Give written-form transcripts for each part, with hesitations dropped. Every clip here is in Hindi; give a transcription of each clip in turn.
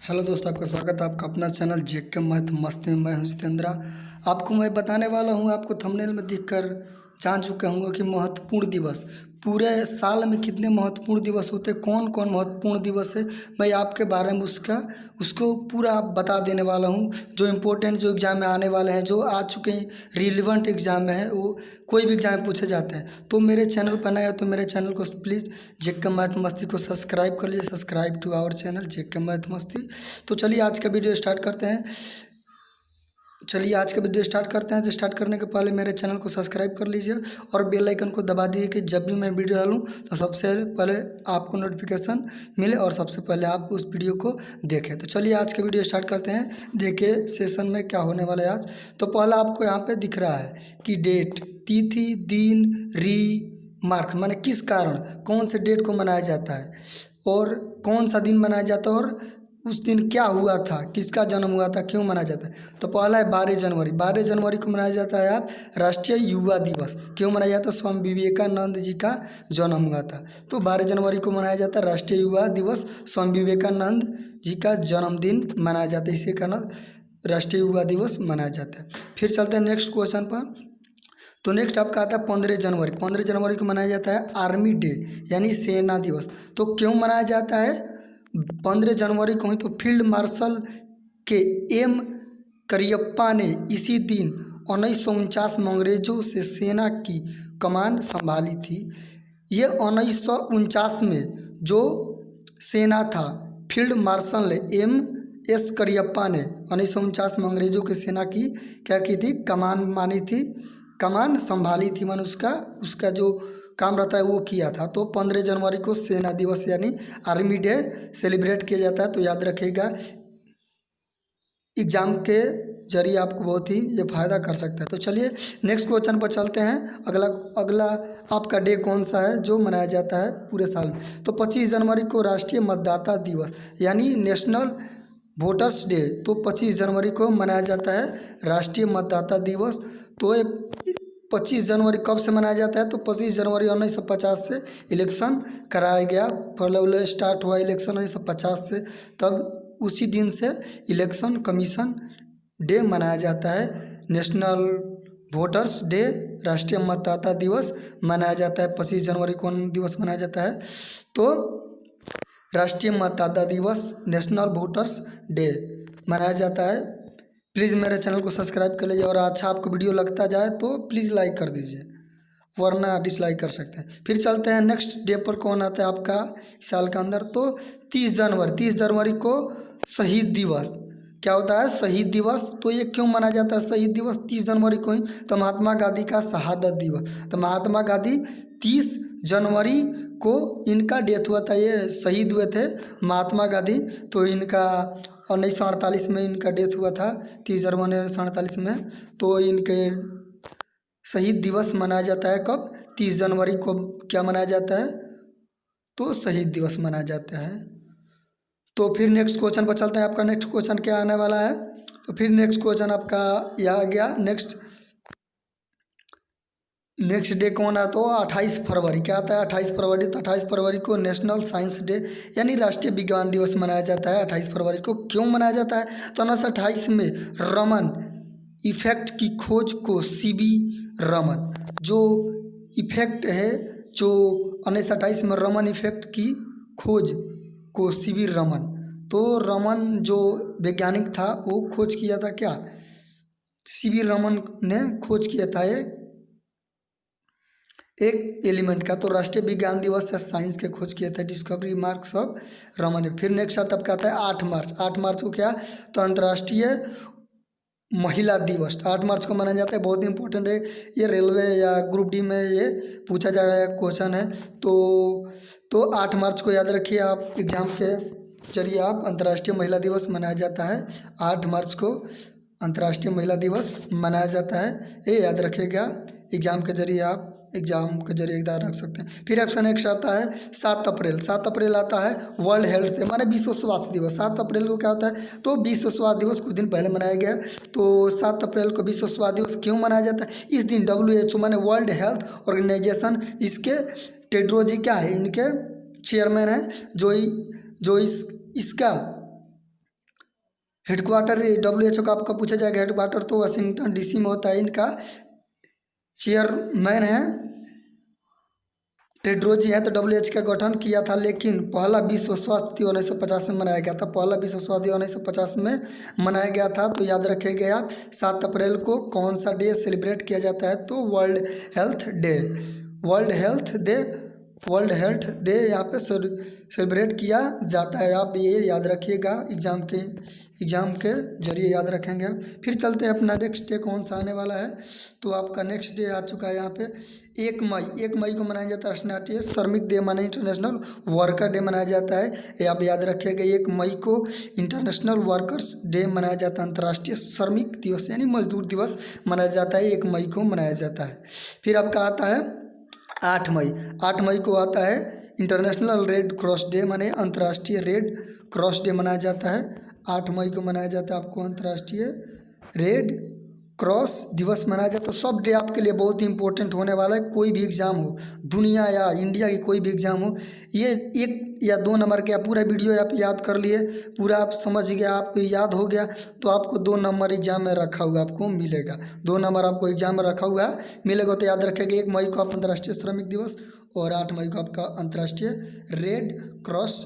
हेलो दोस्तों, आपका स्वागत है आपका अपना चैनल जेके मैथ मस्ती में। मैं हूं जितेंद्रा। आपको मैं बताने वाला हूं, आपको थंबनेल में देखकर जान चुके होंगे कि महत्वपूर्ण दिवस पूरे साल में कितने महत्वपूर्ण दिवस होते हैं, कौन कौन महत्वपूर्ण दिवस है। मैं आपके बारे में उसको पूरा बता देने वाला हूं। जो इम्पोर्टेंट जो एग्ज़ाम में आने वाले हैं, जो आ चुके हैं, रिलेवेंट एग्ज़ाम में है, वो कोई भी एग्ज़ाम में पूछे जाते हैं। तो मेरे चैनल पर नए हो तो मेरे चैनल को प्लीज़ जेके मैथ मस्ती को सब्सक्राइब कर लीजिए। Subscribe to our channel JK Math Masti. तो चलिए आज का वीडियो स्टार्ट करते हैं। तो स्टार्ट करने के पहले मेरे चैनल को सब्सक्राइब कर लीजिए और बेल आइकन को दबा दीजिए कि जब भी मैं वीडियो डालूं तो सबसे पहले आपको नोटिफिकेशन मिले और सबसे पहले आप उस वीडियो को देखें। तो चलिए आज का वीडियो स्टार्ट करते हैं। देखिए सेशन में क्या होने वाला है आज। तो पहला आपको यहाँ पे दिख रहा है कि डेट, तिथि, दिन, मार्क्स, माने किस कारण कौन से डेट को मनाया जाता है और कौन सा दिन मनाया जाता है और उस दिन क्या हुआ था, किसका जन्म हुआ था, क्यों मनाया जाता है। तो पहला है 12 जनवरी। 12 जनवरी को मनाया जाता है आप राष्ट्रीय युवा दिवस। क्यों मनाया जाता है? स्वामी विवेकानंद जी का जन्म हुआ था, तो 12 जनवरी को मनाया जाता है राष्ट्रीय युवा दिवस। स्वामी विवेकानंद जी का जन्मदिन मनाया जाता है, इसी कारण राष्ट्रीय युवा दिवस मनाया जाता है। फिर चलते हैं नेक्स्ट क्वेश्चन पर। तो नेक्स्ट आपका आता है 15 जनवरी। 15 जनवरी को मनाया जाता है आर्मी डे यानी सेना दिवस। तो क्यों मनाया जाता है 15 जनवरी को ही? तो फील्ड मार्शल के एम करियप्पा ने इसी दिन 1949 में अंग्रेजों से सेना की कमान संभाली थी। ये 1949 में जो सेना था, field marshal M S Cariappa ने 1949 में अंग्रेजों की सेना की क्या की थी? कमान मानी थी, कमान संभाली थी, मन उसका जो काम रहता है वो किया था। तो 15 जनवरी को सेना दिवस यानी आर्मी डे सेलिब्रेट किया जाता है। तो याद रखिएगा, एग्जाम के जरिए आपको बहुत ही ये फायदा कर सकता है। तो चलिए नेक्स्ट क्वेश्चन पर चलते हैं। अगला आपका डे कौन सा है जो मनाया जाता है पूरे साल में? तो 25 जनवरी को राष्ट्रीय मतदाता दिवस यानी नेशनल वोटर्स डे। तो 25 जनवरी को मनाया जाता है राष्ट्रीय मतदाता दिवस। तो 25 जनवरी कब से मनाया जाता है? तो 25 जनवरी 1950 से इलेक्शन कराया गया। पहले स्टार्ट हुआ इलेक्शन 1950 से, तब उसी दिन से इलेक्शन कमीशन डे मनाया जाता है। नेशनल वोटर्स डे, राष्ट्रीय मतदाता दिवस मनाया जाता है। 25 जनवरी कौन दिवस मनाया जाता है? तो राष्ट्रीय मतदाता दिवस, नेशनल वोटर्स डे मनाया जाता है। प्लीज़ मेरे चैनल को सब्सक्राइब कर लीजिए और अच्छा आपको वीडियो लगता जाए तो प्लीज़ लाइक कर दीजिए, वरना डिसलाइक कर सकते हैं। फिर चलते हैं नेक्स्ट डे पर कौन आता है आपका साल के अंदर? तो 30 जनवरी। 30 जनवरी को शहीद दिवस। क्या होता है? शहीद दिवस। तो ये क्यों मनाया जाता है शहीद दिवस 30 जनवरी को ही? तो महात्मा गांधी का शहादत दिवस। तो महात्मा गांधी 30 जनवरी को इनका डेथ हुआ था, ये शहीद हुए थे महात्मा गांधी। तो इनका 1948 में इनका डेथ हुआ था, 30 जनवरी 1948 में। तो इनके शहीद दिवस मनाया जाता है कब? 30 जनवरी को क्या मनाया जाता है? तो शहीद दिवस मनाया जाता है। तो फिर नेक्स्ट क्वेश्चन पर चलते हैं। आपका नेक्स्ट क्वेश्चन क्या आने वाला है? तो फिर नेक्स्ट क्वेश्चन आपका यह आ गया। नेक्स्ट डे कौन है? तो 28 फरवरी। क्या आता है 28 फरवरी? तो 28 फरवरी को नेशनल साइंस डे यानी राष्ट्रीय विज्ञान दिवस मनाया जाता है 28 फरवरी को। क्यों मनाया जाता है? तो 1928 में रमन इफेक्ट की खोज को सीवी रमन, जो इफेक्ट है, जो 1928 में रमन इफेक्ट की खोज को सीवी रमन, तो रमन जो वैज्ञानिक था वो खोज किया था क्या? सीवी रमन ने खोज किया था एक एलिमेंट का। तो राष्ट्रीय विज्ञान दिवस है, साइंस के खोज किए थे, डिस्कवरी मार्क्स ऑफ रमन है। फिर नेक्स्ट आता है आता है 8 मार्च। 8 मार्च को क्या? तो अंतर्राष्ट्रीय महिला दिवस 8 मार्च को मनाया जाता है। बहुत इंपॉर्टेंट है ये, रेलवे या ग्रुप डी में ये पूछा जा रहा है, क्वेश्चन है। तो 8 मार्च को याद रखिए आप, एग्जाम के जरिए आप अंतर्राष्ट्रीय महिला दिवस मनाया जाता है। 8 मार्च को अंतर्राष्ट्रीय महिला दिवस मनाया जाता है, ये याद रखिएगा। एग्जाम के जरिए याद रख सकते हैं। फिर ऑप्शन नेक्स्ट आता है 7 अप्रैल। 7 अप्रैल आता है वर्ल्ड हेल्थ डे माने विश्व स्वास्थ्य दिवस। 7 अप्रैल को क्या होता है? तो विश्व स्वास्थ्य दिवस कुछ दिन पहले मनाया गया। तो 7 अप्रैल को विश्व स्वास्थ्य दिवस क्यों मनाया जाता है? इस दिन WHO माने वर्ल्ड हेल्थ ऑर्गेनाइजेशन, इसके टेड्रोजी क्या है, इनके चेयरमैन है, जो इसका हेडक्वार्टर WHO का आपका पूछा जाएगा। हेडक्वार्टर तो वाशिंगटन DC में होता है। इनका चेयरमैन है टेड्रोस जी है। तो WHO का गठन किया था, लेकिन पहला विश्व स्वास्थ्य दिवस 1950 में मनाया गया था। पहला विश्व स्वास्थ्य दिवस 1950 में मनाया गया था। तो याद रखिएगा 7 अप्रैल को कौन सा डे सेलिब्रेट किया जाता है, तो world health day. World health day, world health day यहाँ पे सेलिब्रेट किया जाता है। आप ये याद रखिएगा, एग्ज़ाम के जरिए याद रखेंगे। फिर चलते हैं अपना नेक्स्ट डे कौन सा आने वाला है। तो आपका नेक्स्ट डे आ चुका है यहाँ पे 1 मई को मनाया जाता है राष्ट्रीय श्रमिक डे, माने इंटरनेशनल वर्कर डे मनाया जाता है। ये आप याद रखिएगा 1 मई को इंटरनेशनल वर्कर्स डे मनाया जाता है। अंतर्राष्ट्रीय श्रमिक दिवस यानी मजदूर दिवस मनाया जाता है, 1 मई को मनाया जाता है। फिर आपका आता है 8 मई। 8 मई को आता है इंटरनेशनल रेड क्रॉस डे, माने अंतर्राष्ट्रीय रेड क्रॉस डे मनाया जाता है। 8 मई को मनाया जाता है आपको अंतर्राष्ट्रीय रेड क्रॉस दिवस मनाया जाता है। तो सब डे आपके लिए बहुत ही इंपॉर्टेंट होने वाला है। कोई भी एग्ज़ाम हो, दुनिया या इंडिया की कोई भी एग्ज़ाम हो, ये 1 या 2 नंबर का पूरा वीडियो आप याद कर लिए, पूरा आप समझ गया, आपको याद हो गया, तो आपको 2 नंबर एग्जाम में रखा हुआ आपको मिलेगा। 2 नंबर आपको एग्जाम में रखा हुआ मिलेगा। तो याद रखेगा 1 मई को आप अंतर्राष्ट्रीय श्रमिक दिवस और 8 मई को आपका अंतर्राष्ट्रीय रेड क्रॉस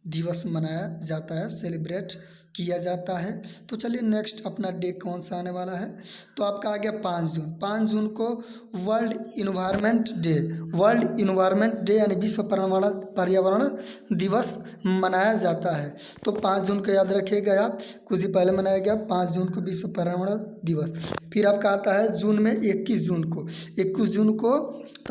दिवस मनाया जाता है, सेलिब्रेट किया जाता है। तो चलिए नेक्स्ट अपना डे कौन सा आने वाला है। तो आपका आ गया 5 जून। 5 जून को world environment day, world environment day यानी विश्व पर्यावरण दिवस मनाया जाता है। तो 5 जून को याद रखिएगा आप, कुछ दिन पहले मनाया गया 5 जून को विश्व पर्यावरण दिवस। फिर आपका आता है जून में 21 जून को। 21 जून को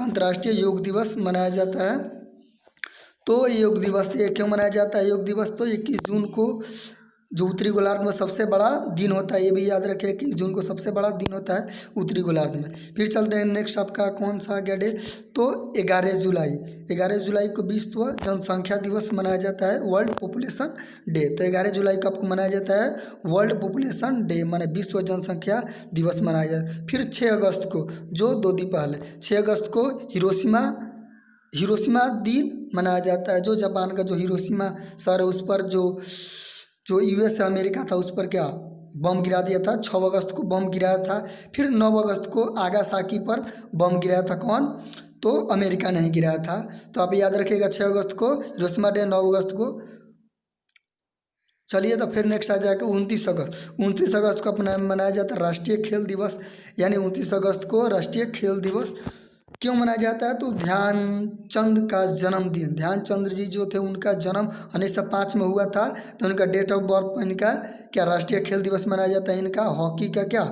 अंतर्राष्ट्रीय योग दिवस मनाया जाता है। तो योग दिवस ये क्यों मनाया जाता है योग दिवस, तो 21 जून को जो उत्तरी गोलार्ध में सबसे बड़ा दिन होता है, ये भी याद रखें कि जून को सबसे बड़ा दिन होता है उत्तरी गोलार्ध में। फिर चलते हैं नेक्स्ट आपका कौन सा आ गया डे, तो 11 जुलाई। 11 जुलाई को विश्व जनसंख्या दिवस मनाया जाता है, वर्ल्ड पॉपुलेशन डे। तो 11 जुलाई को आपको मनाया जाता है वर्ल्ड पॉपुलेशन डे, माने विश्व जनसंख्या दिवस मनाया जाता है। फिर 6 अगस्त को, जो 2 दिन पहले 6 अगस्त को हिरोशिमा दिन मनाया जाता है। जो जापान का जो हिरोशिमा शहर है उस पर जो US अमेरिका था उस पर क्या बम गिरा दिया था। 6 अगस्त को बम गिराया था। फिर 9 अगस्त को नागासाकी पर बम गिराया था, कौन, तो अमेरिका नहीं गिराया था। तो आप याद रखिएगा 6 अगस्त को हिरोशिमा डे, 9 अगस्त को। चलिए तो फिर नेक्स्ट आ जाएगा 29 अगस्त। 29 अगस्त को अपना मनाया जाता है राष्ट्रीय खेल दिवस, यानी 29 अगस्त को राष्ट्रीय खेल दिवस क्यों मनाया जाता है, तो ध्यानचंद का जन्मदिन। ध्यानचंद जी जो थे उनका जन्म 1905 में हुआ था, तो उनका डेट ऑफ बर्थ इनका क्या राष्ट्रीय खेल दिवस मनाया जाता है। इनका हॉकी का क्या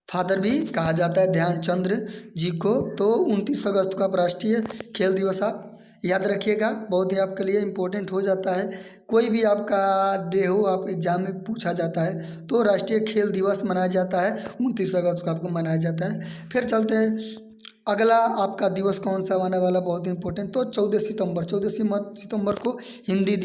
फादर भी कहा जाता है ध्यानचंद जी को। तो 29 अगस्त को आप राष्ट्रीय खेल दिवस आप याद रखिएगा, बहुत ही आपके लिए इम्पोर्टेंट हो जाता है। कोई भी आपका डे हो, आप एग्जाम में पूछा जाता है, तो राष्ट्रीय खेल दिवस मनाया जाता है 29 अगस्त को आपको मनाया जाता है। फिर चलते हैं अगला आपका दिवस कौन सा आने वाला, बहुत इंपॉर्टेंट, तो 14 सितंबर। 14 सितंबर को हिंदी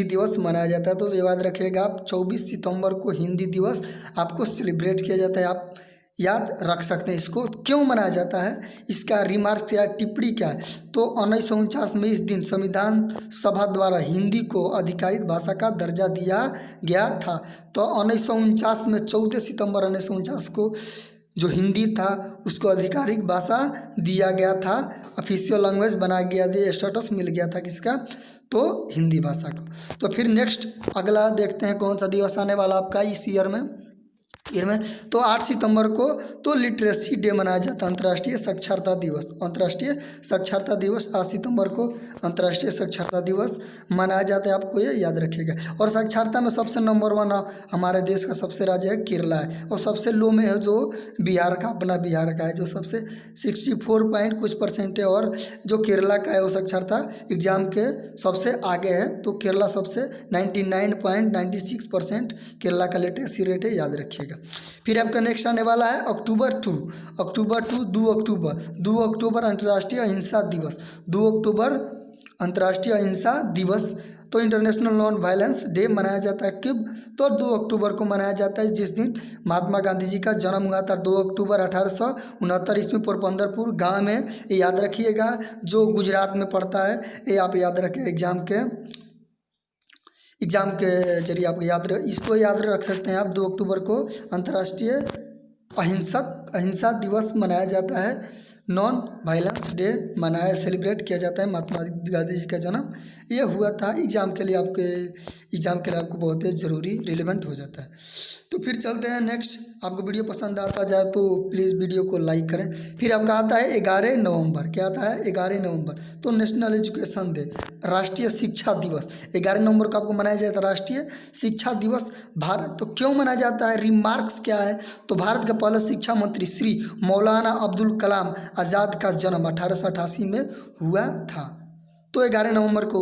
दिवस मनाया जाता है। तो याद रखिएगा आप 24 सितंबर को हिंदी दिवस आपको सेलिब्रेट किया जाता है। आप याद रख सकते हैं इसको क्यों मनाया जाता है, इसका रिमार्क्स या टिप्पणी क्या है। तो 1949 में इस दिन संविधान सभा द्वारा हिंदी को आधिकारिक भाषा का दर्जा दिया गया था। तो 1949 में 14 सितंबर 1949 को जो हिंदी था उसको आधिकारिक भाषा दिया गया था, ऑफिशियल लैंग्वेज बना गया, ये स्टेटस मिल गया था किसका, तो हिंदी भाषा को। तो फिर नेक्स्ट अगला देखते हैं कौन सा दिवस आने वाला आपका इस ईयर में। तो 8 सितंबर को तो लिटरेसी डे मनाया जाता है, अंतर्राष्ट्रीय साक्षरता दिवस। अंतर्राष्ट्रीय साक्षरता दिवस 8 सितंबर को अंतर्राष्ट्रीय साक्षरता दिवस मनाया जाता है, आपको ये याद रखिएगा। और साक्षरता में सबसे नंबर 1 हमारे देश का सबसे राज्य है केरला है, और सबसे लो में है जो बिहार का, अपना बिहार का है, जो सबसे 64 पॉइंट कुछ % है। और जो केरला का है वो साक्षरता एग्जाम के सबसे आगे है, तो केरला सबसे 99.96% केरला का लिटरेसी रेट है, याद रखिएगा। फिर आपका नेक्स्ट आने वाला है अक्टूबर 2 अक्टूबर अंतर्राष्ट्रीय अहिंसा दिवस। 2 अक्टूबर अंतर्राष्ट्रीय अहिंसा दिवस। तो इंटरनेशनल नॉन वायलेंस डे मनाया जाता है कब, तो 2 अक्टूबर को मनाया जाता है, जिस दिन महात्मा गांधी जी का जन्म हुआ था। 2 अक्टूबर 1869 ईस्वी पोरबंदरपुर गांव में, ये याद रखिएगा, जो गुजरात में पड़ता है, ये आप याद रखें एग्ज़ाम के जरिए आपको इसको याद रख सकते हैं आप। 2 अक्टूबर को अंतर्राष्ट्रीय अहिंसा दिवस मनाया जाता है। नॉन वायलेंस डे सेलिब्रेट किया जाता है। महात्मा गांधी जी का जन्म ये हुआ था। एग्ज़ाम के लिए आपको बहुत ही ज़रूरी रिलेवेंट हो जाता है। तो फिर चलते हैं नेक्स्ट। आपको वीडियो पसंद आता जाए तो प्लीज़ वीडियो को लाइक करें। फिर आपका आता है 11 नवंबर। क्या आता है 11 नवंबर? तो नेशनल एजुकेशन डे, राष्ट्रीय शिक्षा दिवस। 11 नवंबर को आपको मनाया जाता है राष्ट्रीय शिक्षा दिवस। भारत तो क्यों मनाया जाता है, रिमार्क्स क्या है? तो भारत के पहले शिक्षा मंत्री श्री मौलाना अब्दुल कलाम आज़ाद का जन्म 1888 में हुआ था। तो 11 नवंबर को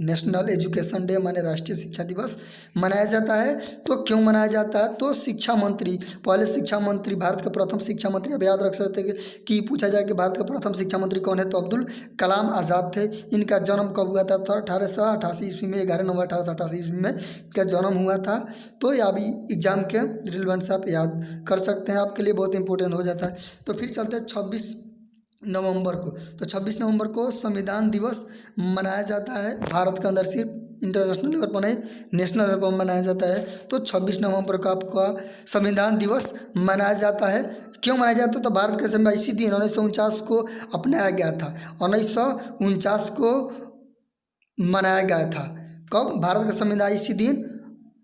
नेशनल एजुकेशन डे माने राष्ट्रीय शिक्षा दिवस मनाया जाता है। तो क्यों मनाया जाता है? तो शिक्षा मंत्री, पहले शिक्षा मंत्री, भारत के प्रथम शिक्षा मंत्री, अब याद रख सकते हैं कि पूछा जाए कि भारत के प्रथम शिक्षा मंत्री कौन है, तो अब्दुल कलाम आज़ाद थे। इनका जन्म कब हुआ था? 1888 ईस्वी में, 11 नवंबर 1888 ईस्वी में इनका जन्म हुआ था। तो यह भी एग्जाम के रिलेवेंट से आप याद कर सकते हैं, आपके लिए बहुत इंपॉर्टेंट हो जाता है। तो फिर चलते हैं 26 नवंबर को। तो 26 नवंबर को संविधान दिवस मनाया जाता है। भारत के अंदर सिर्फ इंटरनेशनल लेवल पर नहीं, नेशनल लेवल पर मनाया जाता है। तो 26 नवंबर को आपका संविधान दिवस मनाया जाता है। क्यों मनाया जाता है? तो भारत के संविधान इसी दिन 1949 को अपनाया गया था। 1949 को मनाया गया था। कब? भारत का संविधान इसी दिन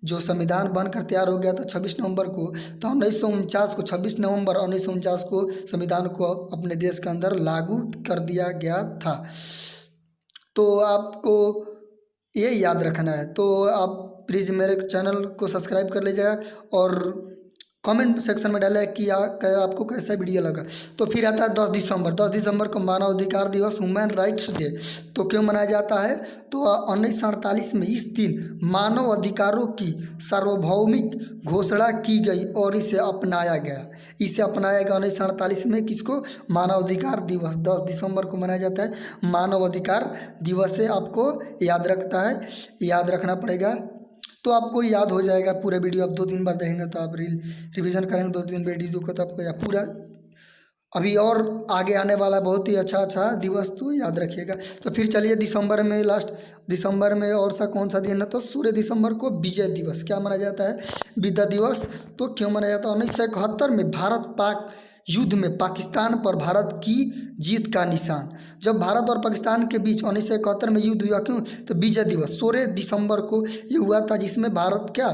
जो संविधान बनकर तैयार हो गया था 26 नवंबर को। तो 1949 को, 26 नवंबर 1949 को संविधान को अपने देश के अंदर लागू कर दिया गया था। तो आपको ये याद रखना है। तो आप प्लीज़ मेरे चैनल को सब्सक्राइब कर लीजिएगा और कमेंट सेक्शन में डालें कि आपको कैसा वीडियो लगा। तो फिर आता है 10 दिसंबर। 10 दिसंबर को मानव अधिकार दिवस, ह्यूमन राइट्स डे। तो क्यों मनाया जाता है? तो 1948 में इस दिन मानव अधिकारों की सार्वभौमिक घोषणा की गई और इसे अपनाया गया। 1948 में किसको? मानव अधिकार दिवस 10 दिसंबर को मनाया जाता है। मानव अधिकार दिवस से आपको याद रखना पड़ेगा। तो आपको याद हो जाएगा पूरा वीडियो। आप 2-3 बार देखेंगे तो आप रिवीजन करेंगे 2-3 वीडियो को, तो आपको या पूरा अभी और आगे आने वाला बहुत ही अच्छा दिवस तो याद रखिएगा। तो फिर चलिए दिसंबर में, लास्ट दिसंबर में और सा कौन सा दिन है? तो 16 दिसंबर को विजय दिवस। क्या मनाया जाता है? विजय दिवस। तो क्यों मनाया जाता है? 1971 में भारत पाक युद्ध में पाकिस्तान पर भारत की जीत का निशान। जब भारत और पाकिस्तान के बीच 1971 में युद्ध हुआ, क्यों? तो विजय दिवस 16 दिसंबर को ये हुआ था, जिसमें भारत क्या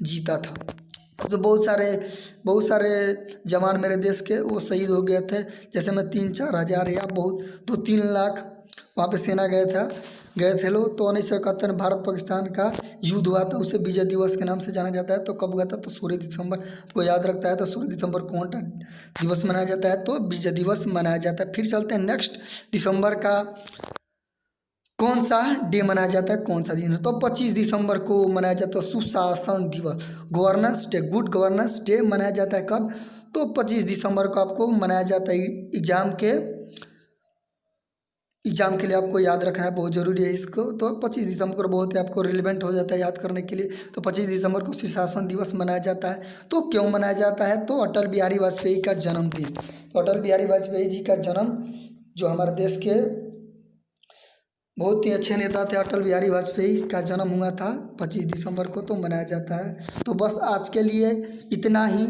जीता था। तो बहुत सारे जवान मेरे देश के वो शहीद हो गए थे। जैसे मैं 3-4 हज़ार या बहुत 2-3 लाख वहाँ पे सेना गए थे लोग। तो 1971 में भारत पाकिस्तान का युद्ध हुआ था, उसे विजय दिवस के नाम से जाना जाता है। तो कब हुआ था? तो 16 दिसंबर को याद रखता है। तो 16 दिसंबर कौन सा दिवस मनाया जाता है? तो विजय दिवस मनाया जाता है। फिर चलते हैं नेक्स्ट, दिसंबर का कौन सा डे मनाया जाता है, कौन सा दिन है? तो 25 दिसंबर को मनाया जाता है सुशासन दिवस, governance day, good governance day मनाया जाता है। कब? तो 25 दिसंबर को आपको मनाया जाता है। एग्जाम के लिए आपको याद रखना है, बहुत ज़रूरी है इसको। तो 25 दिसंबर को बहुत ही आपको रिलेवेंट हो जाता है याद करने के लिए। तो 25 दिसंबर को सुशासन दिवस मनाया जाता है। तो क्यों मनाया जाता है? तो अटल बिहारी वाजपेयी का जन्मदिन। तो अटल बिहारी वाजपेयी जी का जन्म, जो हमारे देश के बहुत ही अच्छे नेता थे, अटल बिहारी वाजपेयी का जन्म हुआ था 25 दिसंबर को, तो मनाया जाता है। तो बस आज के लिए इतना ही।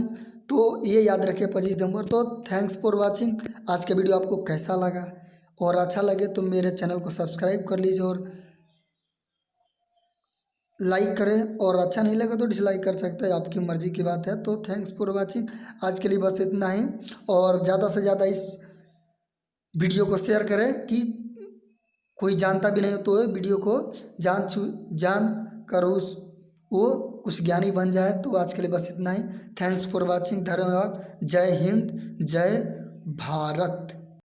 तो ये याद रखिए 25 दिसंबर। तो थैंक्स फॉर वाचिंग। आज का वीडियो आपको कैसा लगा, और अच्छा लगे तो मेरे चैनल को सब्सक्राइब कर लीजिए और लाइक करें, और अच्छा नहीं लगा तो डिसलाइक कर सकते हैं, आपकी मर्ज़ी की बात है। तो थैंक्स फॉर वाचिंग। आज के लिए बस इतना ही, और ज़्यादा से ज़्यादा इस वीडियो को शेयर करें कि कोई जानता भी नहीं हो तो वीडियो को जान कर वो कुछ ज्ञानी बन जाए। तो आज के लिए बस इतना ही। Thanks for watching. धन्यवाद। जय हिंद, जय भारत।